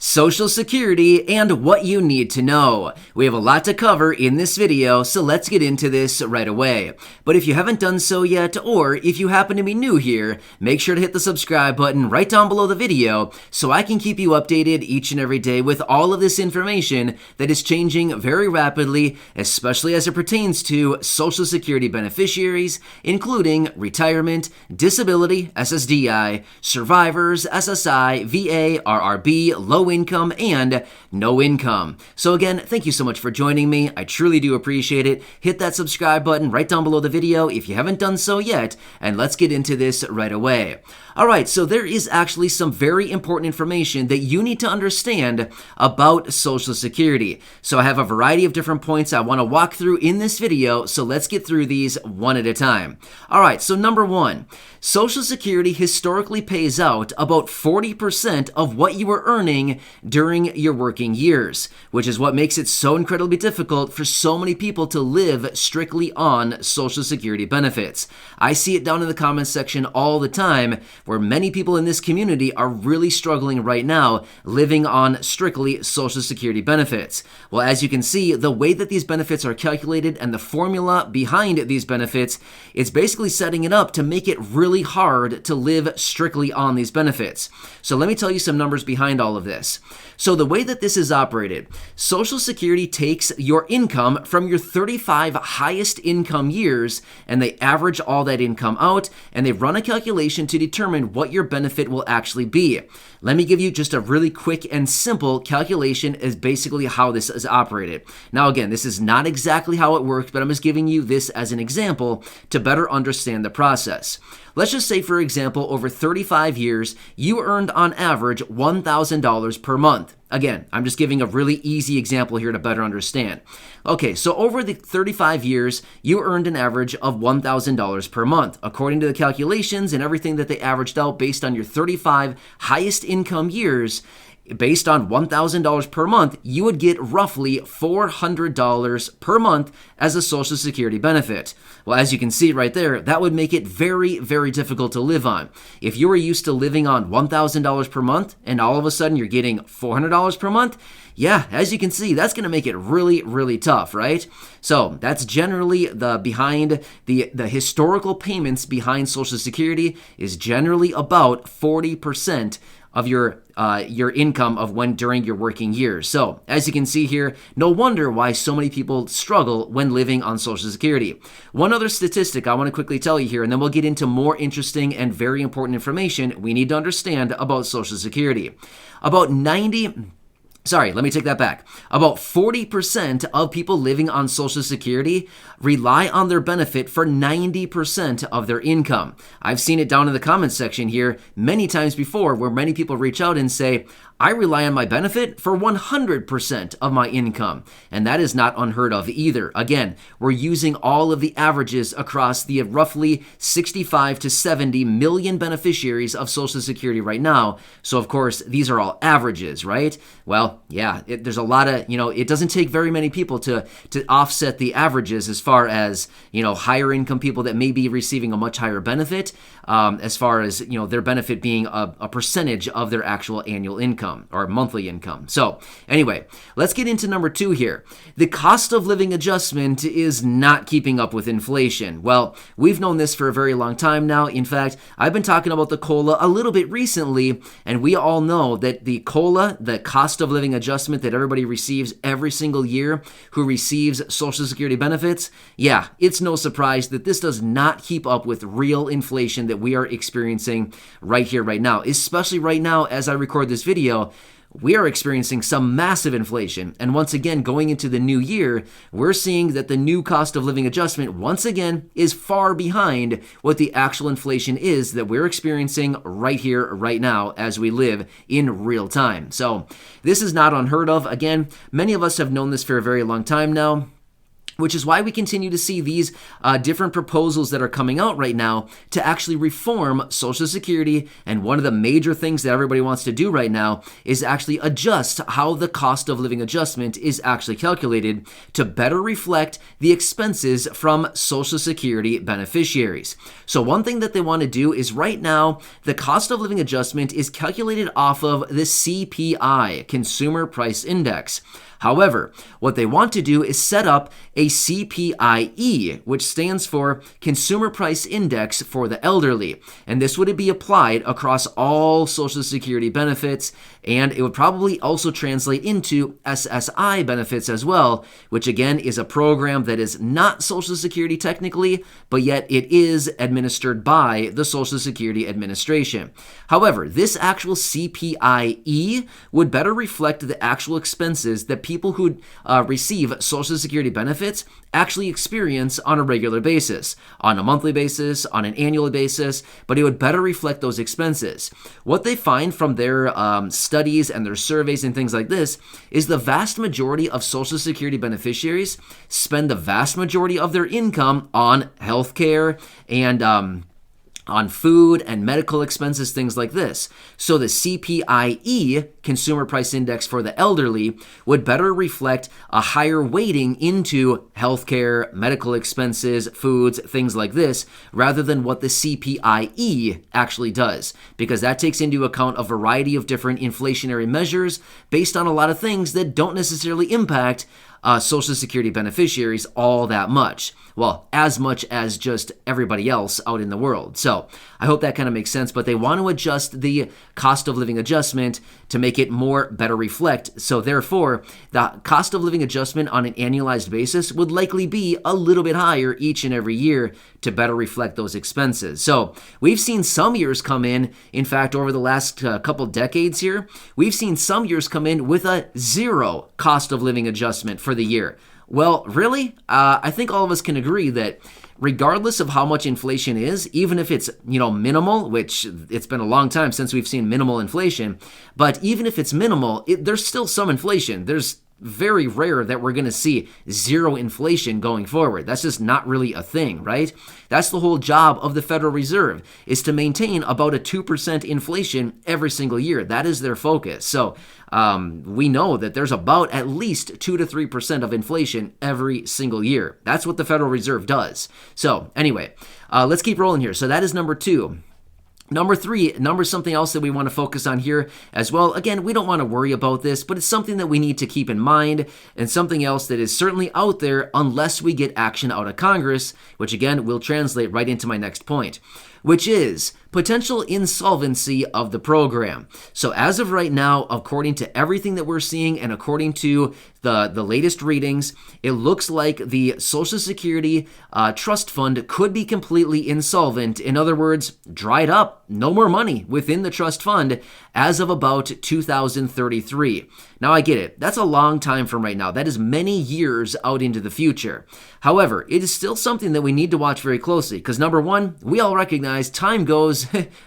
Social Security, and what you need to know. We have a lot to cover in this video, so let's get into this right away. But if you haven't done so yet, or if you happen to be new here, make sure to hit the subscribe button right down below the video so I can keep you updated each and every day with all of this information that is changing very rapidly, especially as it pertains to Social Security beneficiaries, including retirement, disability, SSDI, survivors, SSI, VA, RRB, low income, and no income. So again, thank you so much for joining me. I truly do appreciate it. Hit that subscribe button right down below the video if you haven't done so yet, and let's get into this right away. Alright, so there is actually some very important information that you need to understand about Social Security. So I have a variety of different points I want to walk through in this video, so let's get through these one at a time. Alright, so number one, Social Security historically pays out about 40% of what you were earning during your working years, which is what makes it so incredibly difficult for so many people to live strictly on Social Security benefits. I see it down in the comments section all the time, where many people in this community are really struggling right now living on strictly Social Security benefits. Well, as you can see, the way that these benefits are calculated and the formula behind these benefits, it's basically setting it up to make it really hard to live strictly on these benefits. So let me tell you some numbers behind all of this. So the way that this is operated, Social Security takes your income from your 35 highest income years, and they average all that income out, and they run a calculation to determine what your benefit will actually be. Let me give you just a really quick and simple calculation is basically how this is operated. Now again, this is not exactly how it works, but I'm just giving you this as an example to better understand the process. Let's just say, for example, over 35 years, you earned on average $1,000 per month. Again, I'm just giving a really easy example here to better understand. Okay, so over the 35 years, you earned an average of $1,000 per month. According to the calculations and everything that they averaged out based on your 35 highest income years, based on $1,000 per month, you would get roughly $400 per month as a Social Security benefit. Well, as you can see right there, that would make it very, very difficult to live on. If you were used to living on $1,000 per month and all of a sudden you're getting $400 per month, yeah, as you can see, that's going to make it really, really tough, right? So that's generally the historical payments behind Social Security is generally about 40% of your income of when during your working years. So as you can see here, no wonder why so many people struggle when living on Social Security. One other statistic I want to quickly tell you here, and then we'll get into more interesting and very important information we need to understand about Social Security. Let me take that back. About 40% of people living on Social Security rely on their benefit for 90% of their income. I've seen it down in the comments section here many times before where many people reach out and say, I rely on my benefit for 100% of my income. And that is not unheard of either. Again, we're using all of the averages across the roughly 65 to 70 million beneficiaries of Social Security right now. So of course, these are all averages, right? Well, yeah, there's a lot of, it doesn't take very many people to offset the averages as far as, higher income people that may be receiving a much higher benefit, as far as, their benefit being a percentage of their actual annual income or monthly income. So anyway, let's get into number two here. The cost of living adjustment is not keeping up with inflation. Well, we've known this for a very long time now. In fact, I've been talking about the COLA a little bit recently, and we all know that the COLA, the cost of living adjustment that everybody receives every single year who receives Social Security benefits, yeah, it's no surprise that this does not keep up with real inflation that we are experiencing right here, right now. Especially right now as I record this video, we are experiencing some massive inflation. And once again, going into the new year, we're seeing that the new cost of living adjustment, once again, is far behind what the actual inflation is that we're experiencing right here, right now, as we live in real time. So this is not unheard of. Again, many of us have known this for a very long time now. which is why we continue to see these different proposals that are coming out right now to actually reform Social Security. And one of the major things that everybody wants to do right now is actually adjust how the cost of living adjustment is actually calculated to better reflect the expenses from Social Security beneficiaries. So one thing that they want to do is right now, the cost of living adjustment is calculated off of the CPI, Consumer Price Index. However, what they want to do is set up a CPIE, which stands for Consumer Price Index for the elderly. And this would be applied across all Social Security benefits, and it would probably also translate into SSI benefits as well, which again is a program that is not Social Security technically, but yet it is administered by the Social Security Administration. However, this actual CPIE would better reflect the actual expenses that people who receive Social Security benefits actually experience on a regular basis, on a monthly basis, on an annual basis, but it would better reflect those expenses. What they find from their studies and their surveys and things like this is the vast majority of Social Security beneficiaries spend the vast majority of their income on healthcare and on food and medical expenses, things like this. So the CPIE, Consumer Price Index for the elderly, would better reflect a higher weighting into healthcare, medical expenses, foods, things like this, rather than what the CPIE actually does, because that takes into account a variety of different inflationary measures based on a lot of things that don't necessarily impact Social Security beneficiaries all that much. Well, as much as just everybody else out in the world. So I hope that kind of makes sense, but they want to adjust the cost of living adjustment to make it better reflect. So therefore, the cost of living adjustment on an annualized basis would likely be a little bit higher each and every year to better reflect those expenses. So we've seen some years come in fact, over the last couple decades here, we've seen some years come in with a zero cost of living adjustment for the year. Well, really, I think all of us can agree that regardless of how much inflation is, even if it's, minimal, which it's been a long time since we've seen minimal inflation, but even if it's minimal, there's still some inflation. There's very rare that we're going to see zero inflation going forward. That's just not really a thing, right? That's the whole job of the Federal Reserve, is to maintain about a 2% inflation every single year. That is their focus. So we know that there's about at least 2 to 3% of inflation every single year. That's what the Federal Reserve does. So anyway, let's keep rolling here. So that is number 2. Number 3, something else that we want to focus on here as well. Again, we don't want to worry about this, but it's something that we need to keep in mind, and something else that is certainly out there unless we get action out of Congress, which again will translate right into my next point, which is potential insolvency of the program. So as of right now, according to everything that we're seeing and according to the latest readings, it looks like the Social Security Trust Fund could be completely insolvent. In other words, dried up, no more money within the trust fund as of about 2033. Now I get it, that's a long time from right now. That is many years out into the future. However, it is still something that we need to watch very closely because number 1, we all recognize time goes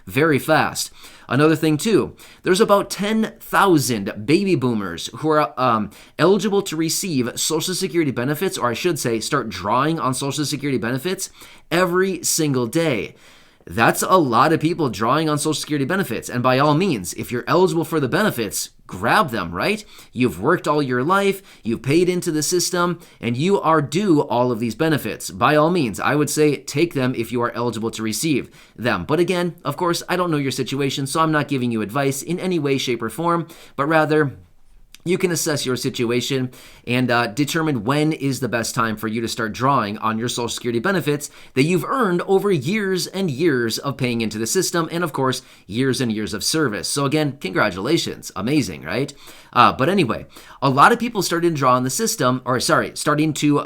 very fast. Another thing too, there's about 10,000 baby boomers who are eligible to receive Social Security benefits, or I should say start drawing on Social Security benefits every single day. That's a lot of people drawing on Social Security benefits. And by all means, if you're eligible for the benefits, grab them, right? You've worked all your life, you've paid into the system, and you are due all of these benefits. By all means, I would say take them if you are eligible to receive them. But again, of course, I don't know your situation, so I'm not giving you advice in any way, shape, or form, but rather you can assess your situation and determine when is the best time for you to start drawing on your Social Security benefits that you've earned over years and years of paying into the system and, of course, years and years of service. So again, congratulations. Amazing, right? But anyway, a lot of people started to draw on the system, starting to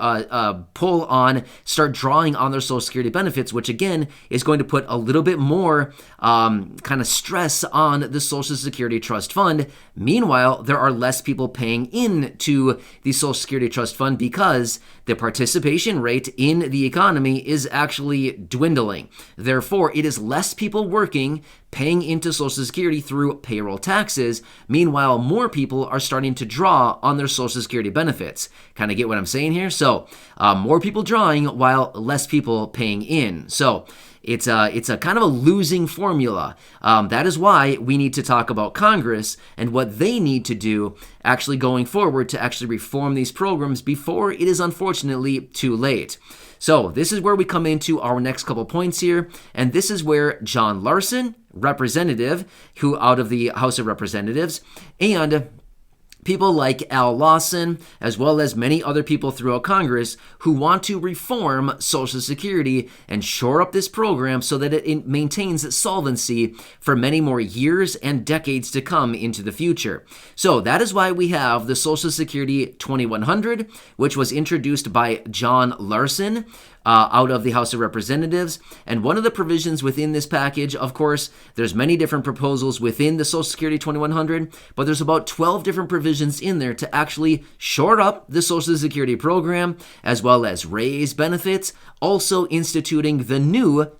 start drawing on their Social Security benefits, which again is going to put a little bit more kind of stress on the Social Security Trust Fund. Meanwhile, there are less people paying into the Social Security Trust Fund because the participation rate in the economy is actually dwindling. Therefore, it is less people working, paying into Social Security through payroll taxes. Meanwhile, more people are starting to draw on their Social Security benefits. Kind of get what I'm saying here? So, more people drawing while less people paying in. So, it's a kind of a losing formula. That is why we need to talk about Congress and what they need to do actually going forward to actually reform these programs before it is unfortunately too late. So this is where we come into our next couple points here, and this is where John Larson, representative, who out of the House of Representatives, and people like Al Lawson, as well as many other people throughout Congress who want to reform Social Security and shore up this program so that it maintains solvency for many more years and decades to come into the future. So that is why we have the Social Security 2100, which was introduced by John Larson, out of the House of Representatives. And one of the provisions within this package, of course, there's many different proposals within the Social Security 2100, but there's about 12 different provisions in there to actually shore up the Social Security program, as well as raise benefits, also instituting the new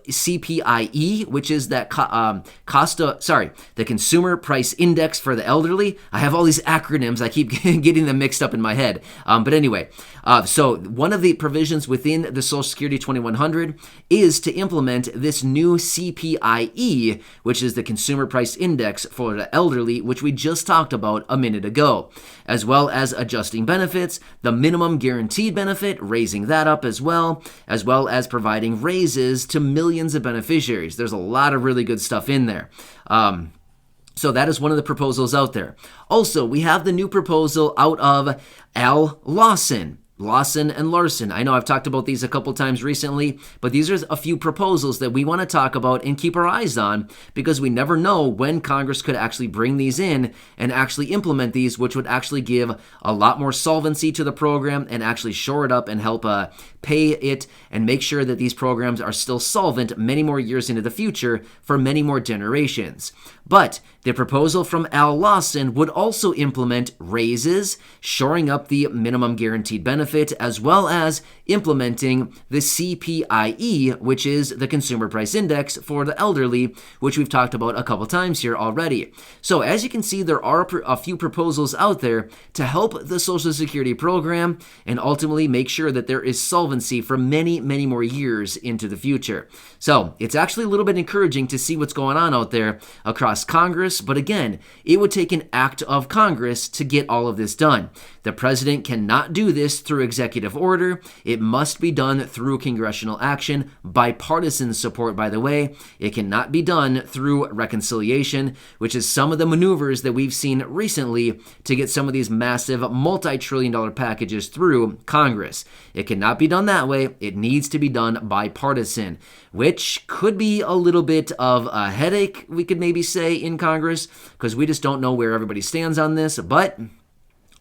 CPIE, which is that the Consumer Price Index for the elderly. I have all these acronyms. I keep getting them mixed up in my head. But anyway, so one of the provisions within the Social Security 2100 is to implement this new CPIE, which is the Consumer Price Index for the elderly, which we just talked about a minute ago, as well as adjusting benefits, the minimum guaranteed benefit, raising that up as well as providing raises to millions of beneficiaries. There's a lot of really good stuff in there. So that is one of the proposals out there. Also, we have the new proposal out of Al Lawson. Lawson and Larson. I know I've talked about these a couple times recently, but these are a few proposals that we want to talk about and keep our eyes on because we never know when Congress could actually bring these in and actually implement these, which would actually give a lot more solvency to the program and actually shore it up and help pay it and make sure that these programs are still solvent many more years into the future for many more generations. But the proposal from Al Lawson would also implement raises, shoring up the minimum guaranteed benefit, as well as implementing the CPIE, which is the Consumer Price Index for the elderly, which we've talked about a couple times here already. So as you can see, there are a few proposals out there to help the Social Security program and ultimately make sure that there is solvency for many, many more years into the future. So it's actually a little bit encouraging to see what's going on out there across Congress, but again, it would take an act of Congress to get all of this done. The president cannot do this through executive order. It must be done through congressional action, bipartisan support, by the way. It cannot be done through reconciliation, which is some of the maneuvers that we've seen recently to get some of these massive multi-trillion-dollar packages through Congress. It cannot be done that way. It needs to be done bipartisan, which could be a little bit of a headache, we could maybe say, in Congress, because we just don't know where everybody stands on this, but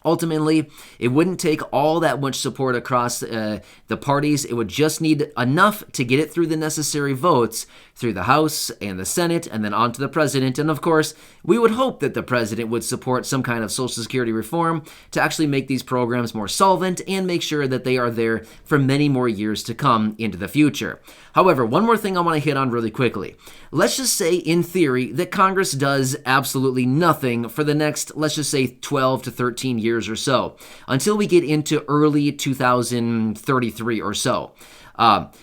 ultimately, it wouldn't take all that much support across the parties. It would just need enough to get it through the necessary votes through the House and the Senate and then on to the president. And of course, we would hope that the president would support some kind of Social Security reform to actually make these programs more solvent and make sure that they are there for many more years to come into the future. However, one more thing I want to hit on really quickly. Let's just say, in theory, that Congress does absolutely nothing for the next, let's just say, 12 to 13 years or so, until we get into early 2033 or so.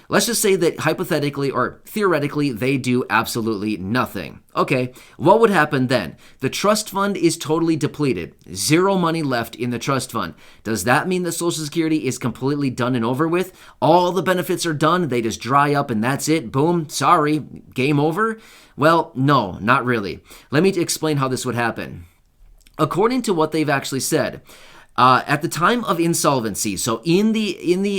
Let's just say that hypothetically or theoretically they do absolutely nothing. Okay, what would happen then? The trust fund is totally depleted. Zero money left in the trust fund. Does that mean that Social Security is completely done and over with? All the benefits are done, they just dry up and that's it? Boom, sorry, game over? Well, no, not really. Let me explain how this would happen. According to what they've actually said, at the time of insolvency, so in the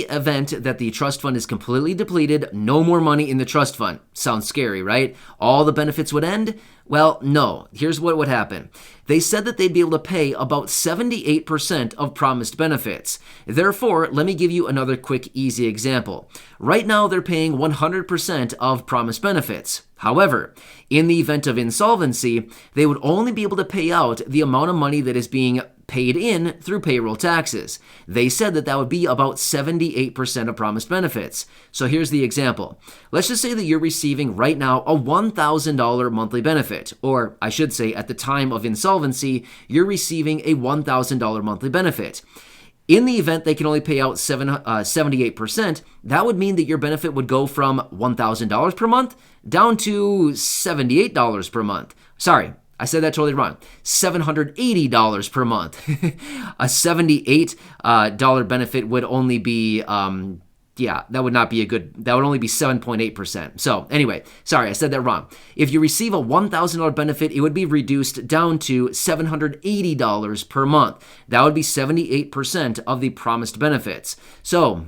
event that the trust fund is completely depleted, no more money in the trust fund. Sounds scary, right? All the benefits would end? Well, no. Here's what would happen. They said that they'd be able to pay about 78% of promised benefits. Therefore, let me give you another quick, easy example. Right now, they're paying 100% of promised benefits. However, in the event of insolvency, they would only be able to pay out the amount of money that is being paid in through payroll taxes. They said that that would be about 78% of promised benefits. So here's the example. Let's just say that you're receiving right now a $1,000 monthly benefit, or I should say at the time of insolvency, you're receiving a $1,000 monthly benefit. In the event they can only pay out 78%, that would mean that your benefit would go from $1,000 per month down to $78 per month. Sorry, I said that totally wrong. $780 per month. A $78 benefit would only be, that would not be that would only be 7.8%. So anyway, sorry, I said that wrong. If you receive a $1,000 benefit, it would be reduced down to $780 per month. That would be 78% of the promised benefits. So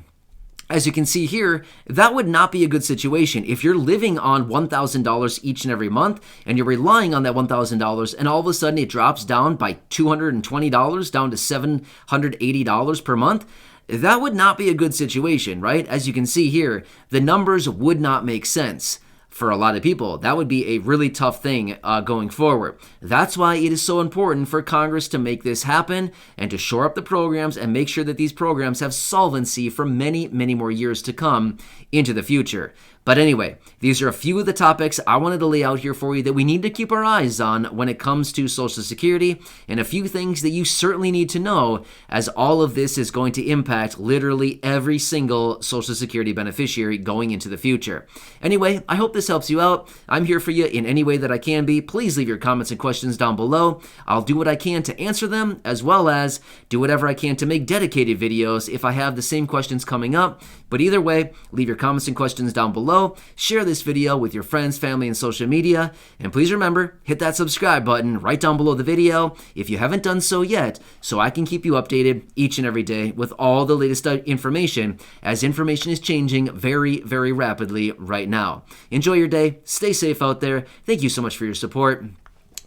as you can see here, that would not be a good situation. If you're living on $1,000 each and every month and you're relying on that $1,000 and all of a sudden it drops down by $220 down to $780 per month, that would not be a good situation, right? As you can see here, the numbers would not make sense. For a lot of people, that would be a really tough thing going forward. That's why it is so important for Congress to make this happen and to shore up the programs and make sure that these programs have solvency for many, many more years to come into the future. But anyway, these are a few of the topics I wanted to lay out here for you that we need to keep our eyes on when it comes to Social Security, and a few things that you certainly need to know, as all of this is going to impact literally every single Social Security beneficiary going into the future. Anyway, I hope this helps you out. I'm here for you in any way that I can be. Please leave your comments and questions down below. I'll do what I can to answer them, as well as do whatever I can to make dedicated videos if I have the same questions coming up. But either way, leave your comments and questions down below. Share this video with your friends, family, and social media. And please remember, hit that subscribe button right down below the video if you haven't done so yet, so I can keep you updated each and every day with all the latest information, as information is changing very, very rapidly right now. Enjoy your day. Stay safe out there. Thank you so much for your support.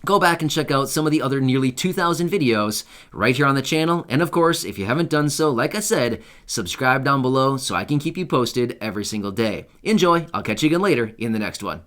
Go back and check out some of the other nearly 2,000 videos right here on the channel. And of course, if you haven't done so, like I said, subscribe down below so I can keep you posted every single day. Enjoy. I'll catch you again later in the next one.